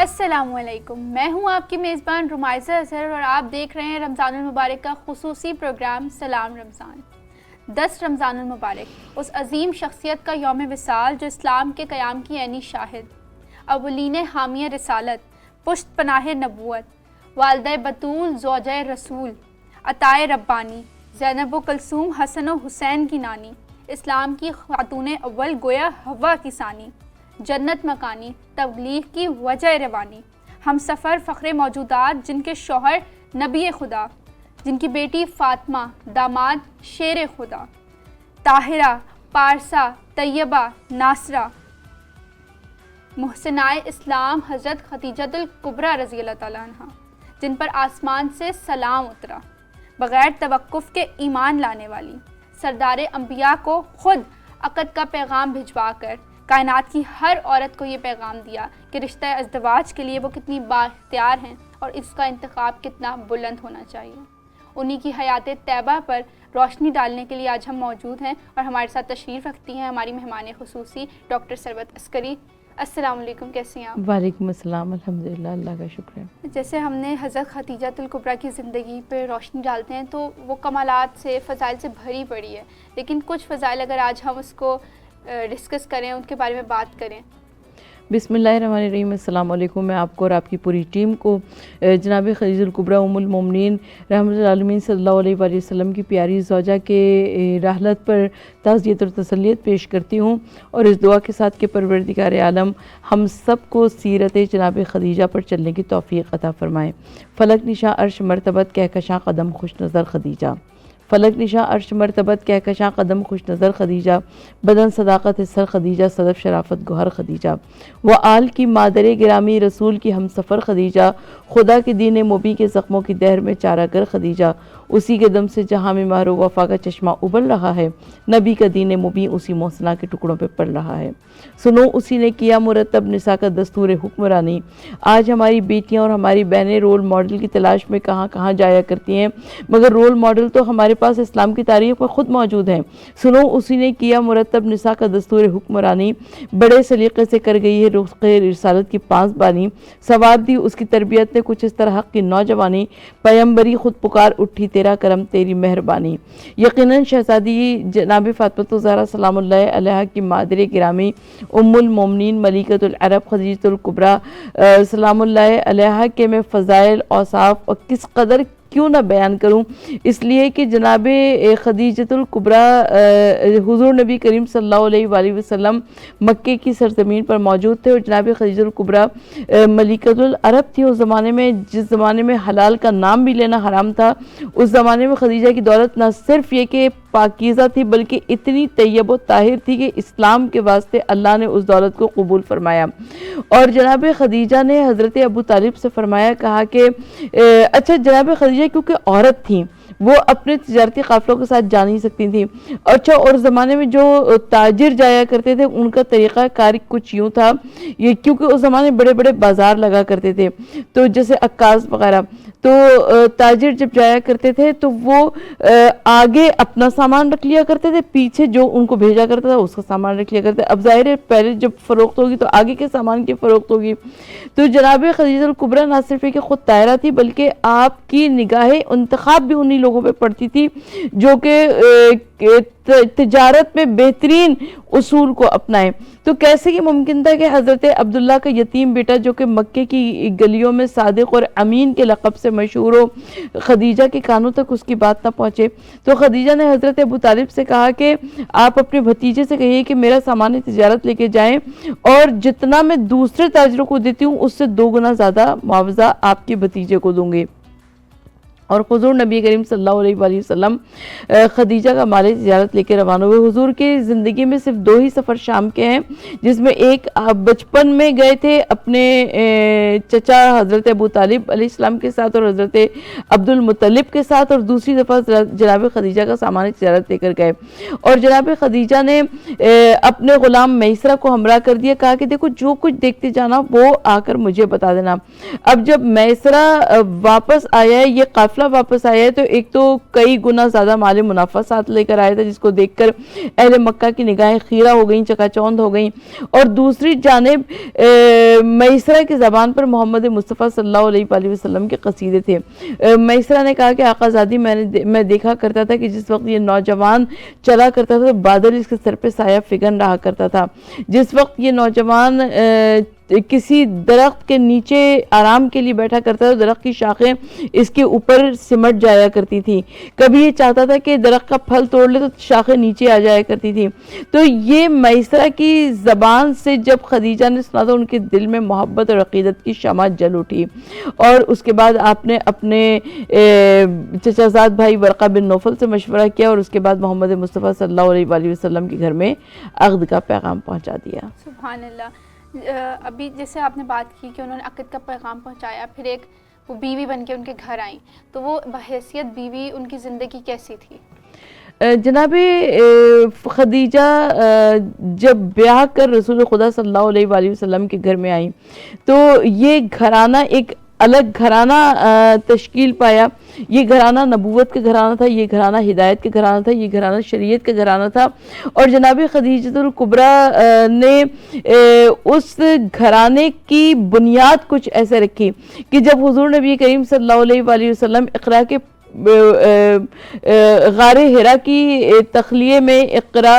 السلام علیکم، میں ہوں آپ کی میزبان رمائزہ اظہر اور آپ دیکھ رہے ہیں رمضان المبارک کا خصوصی پروگرام سلام رمضان۔ 10 رمضان المبارک اس عظیم شخصیت کا یوم وصال جو اسلام کے قیام کی عینی شاہد، اولین حامیہ رسالت، پشت پناہ نبوت، والدہ بطول زوجہ رسول، عطائے ربانی، زینب و کلثوم حسن و حسین کی نانی، اسلام کی خاتون اول گویا حوا کی ثانی، جنت مکانی، تبلیغ کی وجہ روانی، ہم سفر فخر موجودات، جن کے شوہر نبی خدا، جن کی بیٹی فاطمہ، داماد شیر خدا، طاہرہ، پارسا، طیبہ، ناصرہ، محسنائے اسلام حضرت خدیجۃ الکبریٰ رضی اللہ تعالیٰ عنہ، جن پر آسمان سے سلام اترا، بغیر توقف کے ایمان لانے والی، سردار انبیاء کو خود عقد کا پیغام بھجوا کر کائنات کی ہر عورت کو یہ پیغام دیا کہ رشتہ ازدواج کے لیے وہ کتنی بااختیار ہیں اور اس کا انتخاب کتنا بلند ہونا چاہیے۔ انہی کی حیات طیبہ پر روشنی ڈالنے کے لیے آج ہم موجود ہیں اور ہمارے ساتھ تشریف رکھتی ہیں ہماری مہمان خصوصی ڈاکٹر ثروت عسکری۔ السلام علیکم، کیسی ہیں آپ؟ وعلیکم السلام، الحمدللہ، اللہ کا شکر ہے۔ جیسے ہم نے حضرت خدیجۃ الکبریٰ کی زندگی پہ روشنی ڈالتے ہیں تو وہ کمالات سے، فضائل سے بھری پڑی ہے، لیکن کچھ فضائل اگر آج ہم اس کو ڈسکس کریں، ان کے بارے میں بات کریں۔ بسم اللہ الرحمن الرحیم، السلام علیکم۔ میں آپ کو اور آپ کی پوری ٹیم کو جناب خدیجہ الکبریٰ ام المومنین رحمۃ العالمین صلی اللہ علیہ وآلہ وسلم کی پیاری زوجہ کے رحلت پر تعزیت اور تسلیت پیش کرتی ہوں اور اس دعا کے ساتھ کہ پروردگار عالم ہم سب کو سیرت جناب خدیجہ پر چلنے کی توفیق عطا فرمائے۔ فلک نشاں عرش مرتبت کہکشاں قدم خوش نظر خدیجہ، فلک نشاں عرش مرتبت کہکشاں قدم خوش نظر خدیجہ، بدن صداقت سر خدیجہ، صدف شرافت گوہر خدیجہ، و آل کی مادر گرامی رسول کی ہم سفر خدیجہ، خدا کے دین مبی کے زخموں کی دہر میں چارہ گر خدیجہ، اسی کے دم سے جہاں میں مہر و وفا کا چشمہ ابل رہا ہے، نبی کا دین مبی اسی محسنہ کے ٹکڑوں پہ پڑ رہا ہے۔ سنو اسی نے کیا مرتب نساء کا دستور حکمرانی۔ آج ہماری بیٹیاں اور ہماری بہنیں رول ماڈل کی تلاش میں کہاں کہاں جایا کرتی ہیں، مگر رول ماڈل تو ہمارے پاس اسلام کی تاریخ میں خود موجود ہیں۔ سنو اسی نے کیا مرتب نساء کا دستور حکمرانی، بڑے سلیقے سے کر گئی ہے رزق رسالت کی 5 بانی، ثواب دی اس کی تربیت نے کچھ اس طرح کی نوجوانی، پیمبری خود پکار اٹھی تیرا کرم تیری مہربانی۔ یقیناً شہزادی جناب فاطمہ الزہرا سلام اللہ علیہا کی مادر گرامی ام المومنین ملکۃ العرب خدیجۃ الکبریٰ سلام اللہ علیہا کے میں فضائل، اوصاف اور کس قدر کیوں نہ بیان کروں، اس لیے کہ جناب خدیجۃ الکبریٰ حضور نبی کریم صلی اللہ علیہ وآلہ وسلم مکے کی سرزمین پر موجود تھے اور جناب خدیجۃ الکبریٰ ملکۃ العرب تھی۔ اس زمانے میں، جس زمانے میں حلال کا نام بھی لینا حرام تھا، اس زمانے میں خدیجہ کی دولت نہ صرف یہ کہ پاکیزہ تھی بلکہ اتنی طیب و طاہر تھی کہ اسلام کے واسطے اللہ نے اس دولت کو قبول فرمایا۔ اور جناب خدیجہ نے حضرت ابو طالب سے فرمایا، کہا کہ اچھا جناب خدیجہ کیونکہ عورت تھیں، وہ اپنے تجارتی قافلوں کے ساتھ جا نہیں سکتی تھیں، اچھا اور زمانے میں جو تاجر جایا کرتے تھے ان کا طریقہ کار کچھ یوں تھا، یہ کیونکہ اس زمانے بڑے بڑے بازار لگا کرتے تھے، تو جیسے عکاس وغیرہ، تو تاجر جب جایا کرتے تھے تو وہ آگے اپنا سامان رکھ لیا کرتے تھے، پیچھے جو ان کو بھیجا کرتا تھا اس کا سامان رکھ لیا کرتے تھے۔ اب ظاہر ہے پہلے جب فروخت ہوگی تو آگے کے سامان کی فروخت ہوگی۔ تو جناب خدیجہ الکبریٰ نہ صرف کہ خود طاہرہ تھی بلکہ آپ کی نگاہ انتخاب بھی انہی لوگوں پہ پڑتی تھی جو کہ تجارت میں بہترین اصول کو اپنائیں۔ تو کیسے یہ ممکن تھا کہ حضرت عبداللہ کا یتیم بیٹا جو کہ مکے کی گلیوں میں صادق اور امین کے لقب سے مشہور ہو، خدیجہ کے کانوں تک اس کی بات نہ پہنچے؟ تو خدیجہ نے حضرت ابو طالب سے کہا کہ آپ اپنے بھتیجے سے کہیے کہ میرا سامان تجارت لے کے جائیں اور جتنا میں دوسرے تاجروں کو دیتی ہوں اس سے 2 گنا زیادہ معاوضہ آپ کے بھتیجے کو دوں گے۔ اور حضور نبی کریم صلی اللہ علیہ وآلہ وسلم خدیجہ کا مال تجارت لے کے روانہ ہوئے۔ حضور کی زندگی میں صرف 2 ہی سفر شام کے ہیں، جس میں ایک بچپن میں گئے تھے اپنے چچا حضرت ابو طالب علیہ السلام کے ساتھ اور حضرت عبد المطلب کے ساتھ، اور دوسری دفعہ جناب خدیجہ کا سامان تجارت لے کر گئے اور جناب خدیجہ نے اپنے غلام میسرہ کو ہمراہ کر دیا، کہا کہ دیکھو جو کچھ دیکھتے جانا وہ آ کر مجھے بتا دینا۔ اب جب میسرہ واپس آیا ہے، یہ قافلہ واپس آیا ہے تو ایک تو کئی گنا زیادہ مال منافع ساتھ لے کر آیا تھا، جس کو دیکھ کر اہل مکہ کی نگاہیں خیرہ ہو گئیں، چکا چوند ہو گئیں، اور دوسری جانب میسرہ کی زبان پر محمد مصطفیٰ صلی اللہ علیہ وآلہ وسلم کے قصیدے تھے۔ میسرہ نے کہا کہ آقا زادی میں دیکھا کرتا تھا کہ جس وقت یہ نوجوان چلا کرتا تھا تو بادل اس کے سر پہ سایہ فگن رہا کرتا تھا، جس وقت یہ نوجوان کسی درخت کے نیچے آرام کے لیے بیٹھا کرتا تھا، درخت کی شاخیں اس کے اوپر سمٹ جایا کرتی تھی، کبھی یہ چاہتا تھا کہ درخت کا پھل توڑ لے تو شاخیں نیچے آ جایا کرتی تھی۔ تو یہ میسرہ کی زبان سے جب خدیجہ نے سنا تو ان کے دل میں محبت اور عقیدت کی شمع جل اٹھی، اور اس کے بعد آپ نے اپنے چچا زاد بھائی ورقہ بن نوفل سے مشورہ کیا، اور اس کے بعد محمد مصطفیٰ صلی اللہ علیہ وآلہ وسلم کے گھر میں عقد کا پیغام پہنچا دیا۔ سبحان اللہ۔ ابھی جیسے آپ نے بات کی کہ انہوں نے عقد کا پیغام پہنچایا، پھر ایک وہ بیوی بن کے ان کے گھر آئیں، تو وہ بحیثیت بیوی ان کی زندگی کیسی تھی؟ جناب خدیجہ جب بیاہ کر رسول خدا صلی اللہ علیہ وآلہ وسلم کے گھر میں آئیں تو یہ گھرانہ ایک الگ گھرانہ تشکیل پایا۔ یہ گھرانہ نبوت کا گھرانہ تھا، یہ گھرانہ ہدایت کا گھرانہ تھا، یہ گھرانہ شریعت کا گھرانہ تھا، اور جناب خدیجہ الکبریٰ نے اس گھرانے کی بنیاد کچھ ایسے رکھی کہ جب حضور نبی کریم صلی اللہ علیہ وآلہ وسلم اقرا کے غار حرا کی تخلیے میں اقرا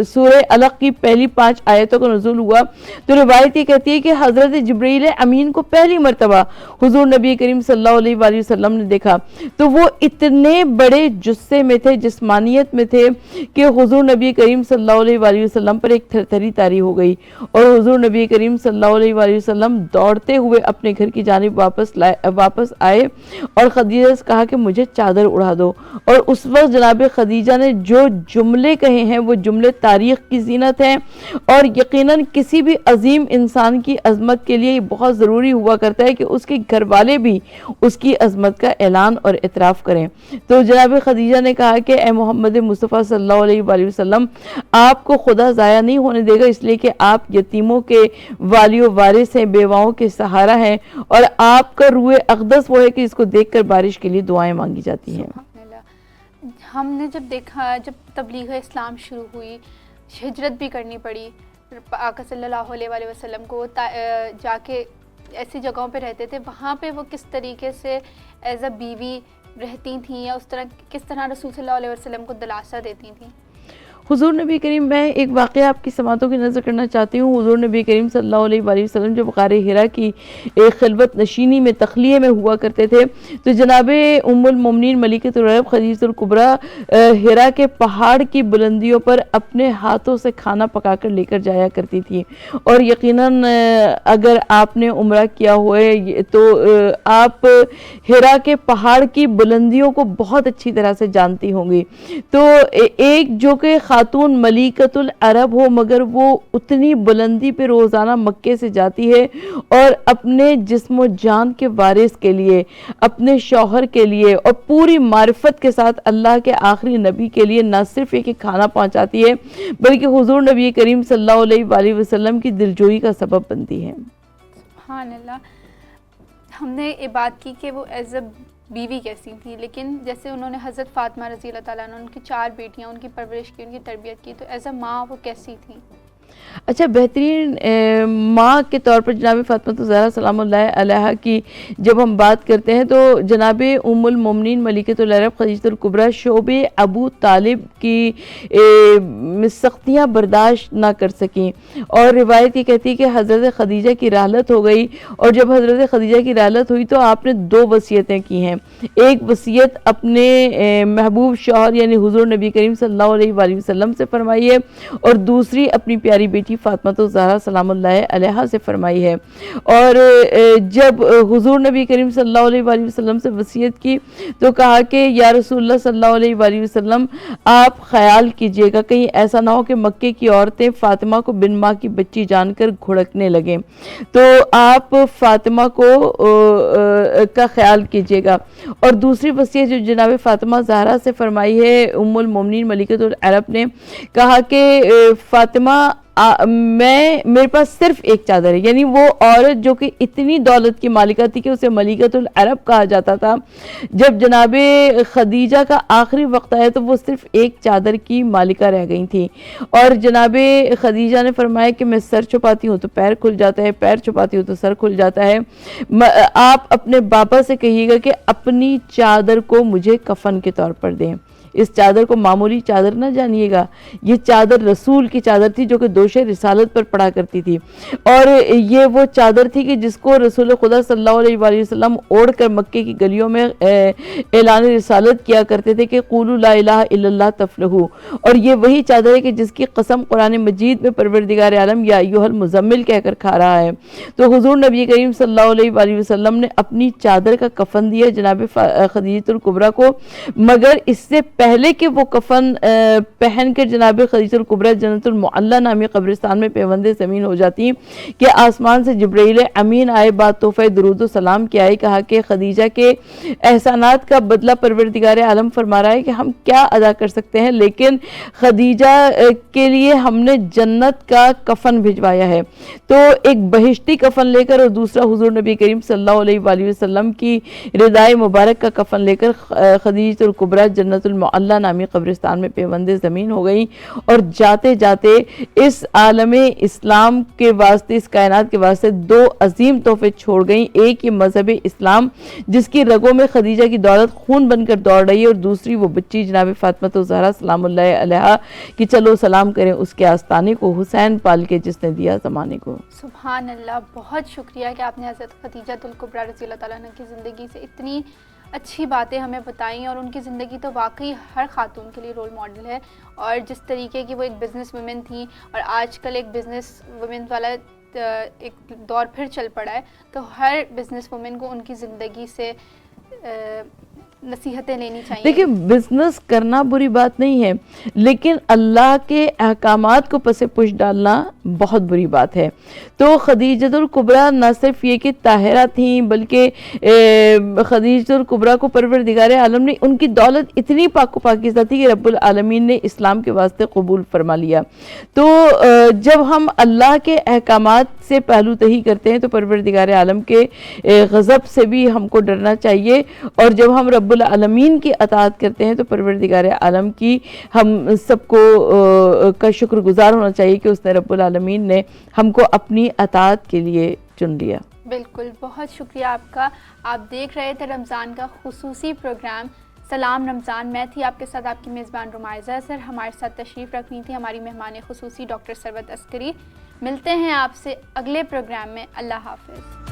سورہ علق کی پہلی 5 آیتوں کا نزول ہوا تو روایت یہ کہتی ہے کہ حضرت جبرائیل امین کو پہلی مرتبہ حضور نبی کریم صلی اللہ علیہ وآلہ وسلم نے دیکھا تو وہ اتنے بڑے جثے میں تھے، جسمانیت میں تھے کہ حضور نبی کریم صلی اللہ علیہ وآلہ وسلم پر ایک تھرتھری طاری ہو گئی، اور حضور نبی کریم صلی اللہ علیہ وآلہ وسلم دوڑتے ہوئے اپنے گھر کی جانب واپس آئے اور خدیجہ سے کہا کہ مجھے چادر اڑا دو، اور اس وقت جناب خدیجہ نے جو جملے کہے ہیں وہ جملے تاریخ کی زینت ہیں، اور یقیناً کسی بھی عظیم انسان کی عظمت کے لیے یہ بہت ضروری ہوا کرتا ہے کہ اس کے گھر والے بھی اس کی عظمت کا اعلان اور اعتراف کریں۔ تو جناب خدیجہ نے کہا کہ اے محمد مصطفیٰ صلی اللہ علیہ وآلہ وسلم، آپ کو خدا ضائع نہیں ہونے دے گا، اس لیے کہ آپ یتیموں کے والی و وارث ہیں، بیواؤں کے سہارا ہیں، اور آپ کا روح اقدس وہ ہے کہ اس کو دیکھ کر بارش کے لیے دعائیں مانگی جاتی ہیں۔ ہم نے جب دیکھا، جب تبلیغ اسلام شروع ہوئی، ہجرت بھی کرنی پڑی، آقا صلی اللہ علیہ وآلہ وسلم کو جا کے ایسی جگہوں پہ رہتے تھے، وہاں پہ وہ کس طریقے سے ایز اے بیوی رہتی تھیں، یا اس طرح کس طرح رسول صلی اللہ علیہ وسلم کو دلاسا دیتی تھیں؟ حضور نبی کریم، میں ایک واقعہ آپ کی سماعتوں کی نظر کرنا چاہتی ہوں۔ حضور نبی کریم صلی اللہ علیہ وآلہ وسلم جب غار حرا کی ایک خلوت نشینی میں تخلیے میں ہوا کرتے تھے تو جناب ام المومنین ملکۃ العرب خدیجہ الکبریٰ حرا کے پہاڑ کی بلندیوں پر اپنے ہاتھوں سے کھانا پکا کر لے کر جایا کرتی تھی، اور یقیناً اگر آپ نے عمرہ کیا ہوا ہے تو آپ حرا کے پہاڑ کی بلندیوں کو بہت اچھی طرح سے جانتی ہوں گی۔ تو ایک جو کہ خاتون ملکۃ العرب ہو مگر وہ اتنی بلندی پہ روزانہ مکے سے جاتی ہے اور اپنے جسم و جان کے وارث کے لیے، اپنے شوہر کے لیے، اور پوری معرفت کے ساتھ اللہ کے آخری نبی کے لیے نہ صرف ایک کھانا پہنچاتی ہے بلکہ حضور نبی کریم صلی اللہ علیہ وآلہ وسلم کی دلجوئی کا سبب بنتی ہے۔ سبحان اللہ۔ ہم نے یہ بات کی کہ وہ ایز اے بیوی کیسی تھی، لیکن جیسے انہوں نے حضرت فاطمہ رضی اللہ تعالیٰ عنہ، ان کی 4 بیٹیاں، ان کی پرورش کی، ان کی تربیت کی، تو ایز اے ماں وہ کیسی تھیں؟ اچھا، بہترین ماں کے طور پر جناب فاطمہ الزہرا سلام اللہ علیہا کی جب ہم بات کرتے ہیں تو جناب ام المومنین ملکۃ العرب خدیجہ الکبریٰ شعب ابو طالب کی سختیاں برداشت نہ کر سکیں، اور روایت یہ کہتی ہے کہ حضرت خدیجہ کی رحلت ہو گئی، اور جب حضرت خدیجہ کی رحلت ہوئی تو آپ نے 2 وصیتیں کی ہیں۔ ایک وصیت اپنے محبوب شوہر یعنی حضور نبی کریم صلی اللہ علیہ وآلہ وسلم سے فرمائی ہے، اور دوسری اپنی پیاری بیٹی فاطمہ الزہرا سلام اللہ علیہا سے فرمائی ہے۔ اور جب حضور نبی کریم صلی اللہ علیہ وآلہ وسلم سے وصیت کی تو کہا کہ یا رسول اللہ صلی اللہ علیہ وآلہ وسلم، آپ خیال کیجئے گا کہیں ایسا نہ ہو کہ مکے کی عورتیں فاطمہ کو بن ماں کی بچی جان کر گھڑکنے لگیں، تو آپ فاطمہ کو کا خیال کیجئے گا۔ اور دوسری وصیت جو جناب فاطمہ زہرا سے فرمائی ہے ام المومنین ملکۃ العرب نے، کہا کہ فاطمہ میرے پاس صرف ایک چادر ہے. یعنی وہ عورت جو کہ اتنی دولت کی مالکہ تھی کہ اسے ملکۃ العرب کہا جاتا تھا, جب جناب خدیجہ کا آخری وقت آیا تو وہ صرف ایک چادر کی مالکہ رہ گئی تھی, اور جناب خدیجہ نے فرمایا کہ میں سر چھپاتی ہوں تو پیر کھل جاتا ہے, پیر چھپاتی ہوں تو سر کھل جاتا ہے. آپ اپنے بابا سے کہیے گا کہ اپنی چادر کو مجھے کفن کے طور پر دیں. اس چادر کو معمولی چادر نہ جانیے گا, یہ چادر رسول کی چادر تھی جو کہ دوش رسالت پر پڑا کرتی تھی, اور یہ وہ چادر تھی کہ جس کو رسول خدا صلی اللہ علیہ وآلہ وسلم اوڑھ کر مکے کی گلیوں میں اعلان رسالت کیا کرتے تھے کہ قولوا لا الہ الا اللہ تفلحوا. اور یہ وہی چادر ہے کہ جس کی قسم قرآن مجید میں پروردگار عالم یا ایھا المزمل کہہ کر کھا رہا ہے. تو حضور نبی کریم صلی اللہ علیہ وآلہ وسلم نے اپنی چادر کا کفن دیا جناب خدیجہ الکبریٰ کو, مگر اس سے پہلے کہ وہ کفن پہن کر جناب خدیجہ الکبریٰ جنت المعلی نامی قبرستان میں پیوند زمین ہو جاتی کہ آسمان سے جبرائیل امین آئے, بات تحفہ درود و سلام کیا ہے, کہا کہ خدیجہ کے احسانات کا بدلہ پروردگار عالم فرما رہا ہے کہ ہم کیا ادا کر سکتے ہیں, لیکن خدیجہ کے لیے ہم نے جنت کا کفن بھجوایا ہے. تو ایک بہشتی کفن لے کر اور دوسرا حضور نبی کریم صلی اللہ علیہ وآلہ وسلم کی ردائے مبارک کا کفن لے کر خدیجہ الکبریٰ جنت المعلی نامی قبرستان میں پیوند زمین ہو گئی, اور جاتے جاتے اس عالم اسلام کے واسطے, اس کائنات کے واسطے دو عظیم تحفے چھوڑ گئیں. ایک یہ مذہب اسلام جس کی رگوں میں خدیجہ کی دولت خون بن کر دوڑ رہی ہے, اور دوسری وہ بچی جناب فاطمہ الزہرا سلام اللہ علیہا کہ چلو سلام کریں اس کے آستانے کو, حسین پال کے جس نے دیا زمانے کو. سبحان اللہ, بہت شکریہ کہ آپ نے حضرت خدیجہ الکبریٰ رضی اللہ تعالیٰ عنہ کی زندگی سے اتنی اچھی باتیں ہمیں بتائیں, اور ان کی زندگی تو واقعی ہر خاتون کے لیے رول ماڈل ہے. اور جس طریقے کی وہ ایک بزنس ویمن تھیں, اور آج کل ایک بزنس ویمن والا ایک دور پھر چل پڑا ہے, تو ہر بزنس وومن کو ان کی زندگی سے نصیحتیں لینی چاہیے. دیکھیں, بزنس کرنا بری بات نہیں ہے, لیکن اللہ کے احکامات کو پس پش ڈالنا بہت بری بات ہے. تو خدیجہ الکبریٰ نہ صرف یہ کہ طاہرہ تھیں, بلکہ خدیجہ الکبریٰ کو پروردگار عالم نے, ان کی دولت اتنی پاک و پاکیزہ تھی کہ رب العالمین نے اسلام کے واسطے قبول فرما لیا. تو جب ہم اللہ کے احکامات سے پہلو تہی کرتے ہیں تو پروردگار عالم کے غضب سے بھی ہم کو ڈرنا چاہیے, اور جب ہم رب العالمین کی اطاعت کرتے ہیں تو پروردگار عالم کی ہم سب کو کا شکر گزار ہونا چاہیے کہ اس نے رب العالمین نے ہم کو اپنی اطاعت کے لیے چن لیا. بالکل, بہت شکریہ آپ کا. آپ دیکھ رہے تھے رمضان کا خصوصی پروگرام سلام رمضان. میں تھی آپ کے ساتھ آپ کی میزبان رمائزہ اظہر. ہمارے ساتھ تشریف رکھنی تھی ہماری مہمان خصوصی ڈاکٹر ثروت عسکری. ملتے ہیں آپ سے اگلے پروگرام میں. اللہ حافظ.